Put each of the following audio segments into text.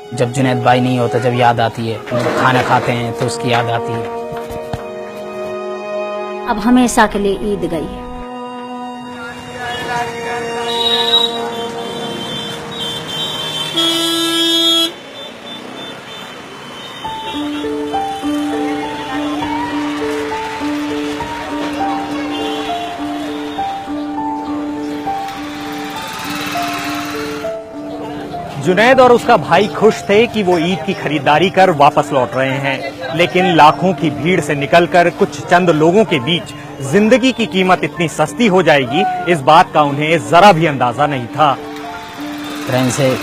जब जुनैद भाई नहीं होता जब याद आती है, खाना खाते हैं तो उसकी याद आती है। अब हमेशा के लिए ईद गई है। जुनैद और उसका भाई खुश थे कि वो ईद की खरीदारी कर वापस लौट रहे हैं, लेकिन लाखों की भीड़ से निकलकर कुछ चंद लोगों के बीच जिंदगी की कीमत इतनी सस्ती हो जाएगी, इस बात का उन्हें जरा भी अंदाजा नहीं था। ट्रेन से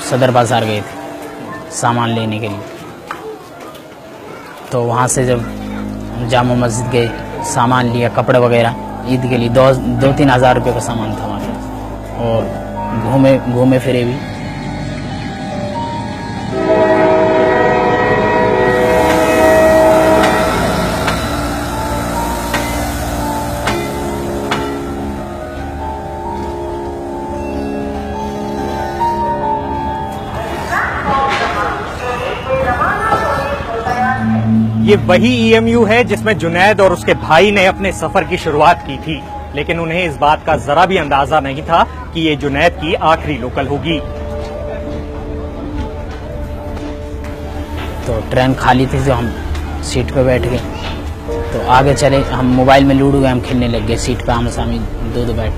सदर बाजार गए थे सामान लेने के लिए, तो वहाँ से जब जामा मस्जिद गए, सामान लिया, कपड़े वगैरह ईद के लिए 2-3 हज़ार रुपये का सामान था हमारे पास, और घूमे फिरे भी। ये वही ईएमयू है जिसमें जुनैद और उसके भाई ने अपने सफर की शुरुआत की थी, लेकिन उन्हें इस बात का जरा भी अंदाजा नहीं था कि ये जुनैद की आखिरी लोकल होगी। तो ट्रेन खाली थी तो हम सीट पे बैठ गए, तो आगे चले, हम मोबाइल में लूडो गेम खेलने लग गए, सीट पे आमने सामने दो बैठ।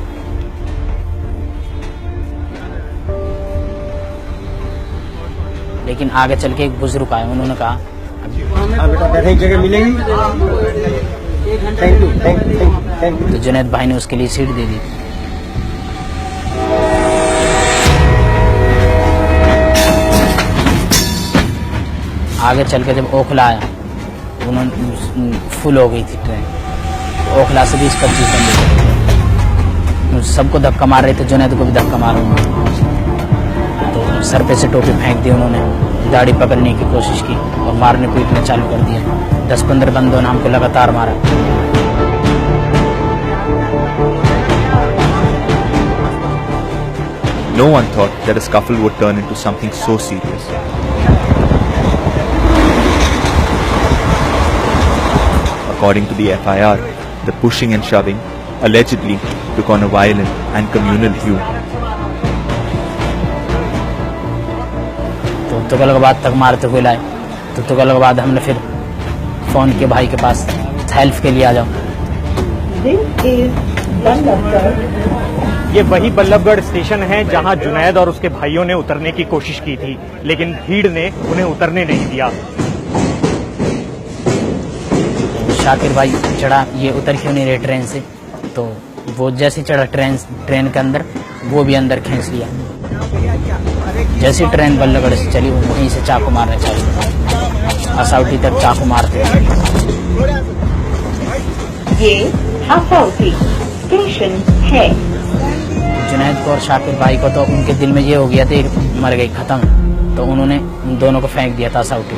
लेकिन आगे चल के एक बुजुर्ग आए, उन्होंने कहा बेटा बैठने की जगह मिलेगी। Thank you. तो जुनैद भाई ने उसके लिए सीट दे दी। आगे चल के जब ओखला आया, उन्होंने फुल हो गई थी ट्रेन, ओखला से 20-25 बंदे सबको धक्का मार रहे थे, जुनैद को भी धक्का मारा। तो सर पे से टोपी फेंक दी उन्होंने, दाढ़ी पकड़ने की कोशिश की और मारने पीटने चालू कर दिया। 10-15 बंदों ने हमको लगातार मारा। No one thought that a scuffle would turn into something so serious. According to the FIR, the pushing and shoving allegedly took on a violent and communal hue. तो के बाद तक मारते हुए लाए, तो के बाद हमने फिर फोन के भाई के पास हेल्प के लिए आ जाओ। ये वही बल्लभगढ़ स्टेशन है जहां जुनैद और उसके भाइयों ने उतरने की कोशिश की थी, लेकिन भीड़ ने उन्हें उतरने नहीं दिया। शाकिर भाई चढ़ा, ये उतर क्यों नहीं रहे ट्रेन से, तो वो जैसे चढ़ा ट्रेन के अंदर, वो भी अंदर खींच लिया। जैसी ट्रेन बल्लभगढ़ से चली, वहीं से चाकू मारने चालू, असौटी तक चाकू मारते। ये असौटी स्टेशन है। जुनैद को और शाकिर भाई को तो उनके दिल में ये हो गया था मर गई, खत्म, तो उन्होंने उन दोनों को फेंक दिया था असौटी।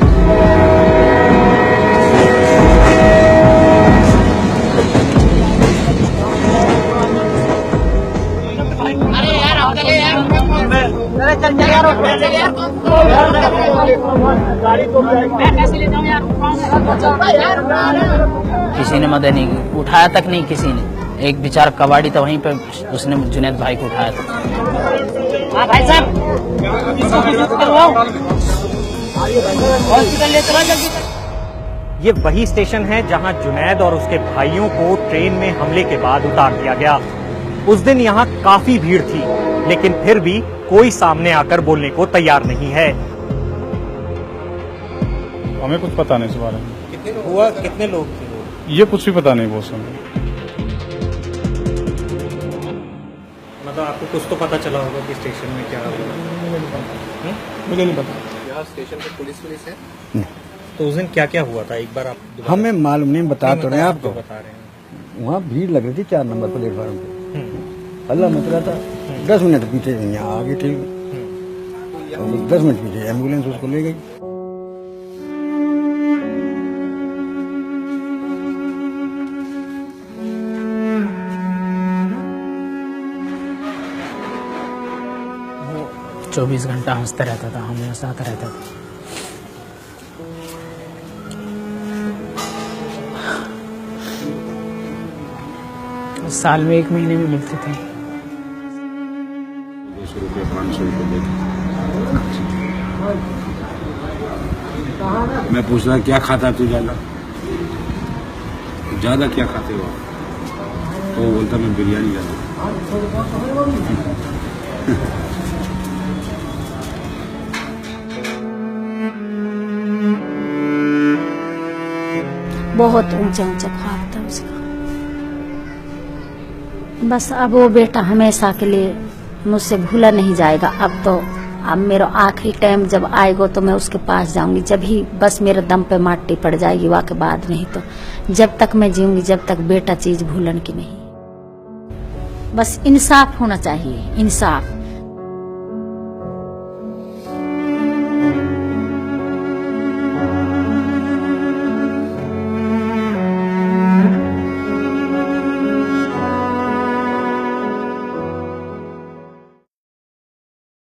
किसी ने मदद नहीं की, उठाया तक नहीं किसी ने। एक बेचारा कबाड़ी था वहीं पे, उसने जुनैद भाई को उठाया था। भाई साहब ये वही स्टेशन है जहां जुनैद और उसके भाइयों को ट्रेन में हमले के बाद उतार दिया गया। उस दिन यहाँ काफी भीड़ थी, लेकिन फिर भी कोई सामने आकर बोलने को तैयार नहीं है। हमें कुछ पता नहीं इस बारे में। कितने लोग थे? ये कुछ भी पता नहीं बहुत समय। मतलब आपको कुछ तो पता चला होगा कि स्टेशन में क्या हुआ? मुझे नहीं पता। यहाँ स्टेशन पे पुलिस है? नहीं। तो उस दिन क्या क्या हुआ था, एक बार आप हमें मालूम नहीं, बता तो रहे हैं आपको। बता रहे हैं। वहाँ भीड़ लग रही थी 4 नंबर प्लेटफार्म पे, अल्लाह मच रहा था। 10 मिनट पीछे यहाँ आगे थी, 10 मिनट पीछे एम्बुलेंस उसको ले गई। 24 घंटा हंसता रहता था, हमें हंसाता रहता था। साल में 1 महीने में मिलते थे। 200 रुपये 500 रुपये देते। मैं पूछता क्या खाता तू ज्यादा क्या खाते हो? तो वो बोलता मैं बिरयानी ज्यादा। बहुत ऊंचा ऊंचा ख्वाब था उसका। बस अब वो बेटा हमेशा के लिए मुझसे भूला नहीं जाएगा। अब मेरा आखिरी टाइम जब आएगा तो मैं उसके पास जाऊंगी, जब ही बस मेरे दम पे माटी पड़ जाएगी, वहाँ के बाद नहीं तो जब तक मैं जीऊंगी, जब तक बेटा चीज भूलन की नहीं। बस इंसाफ होना चाहिए, इंसाफ।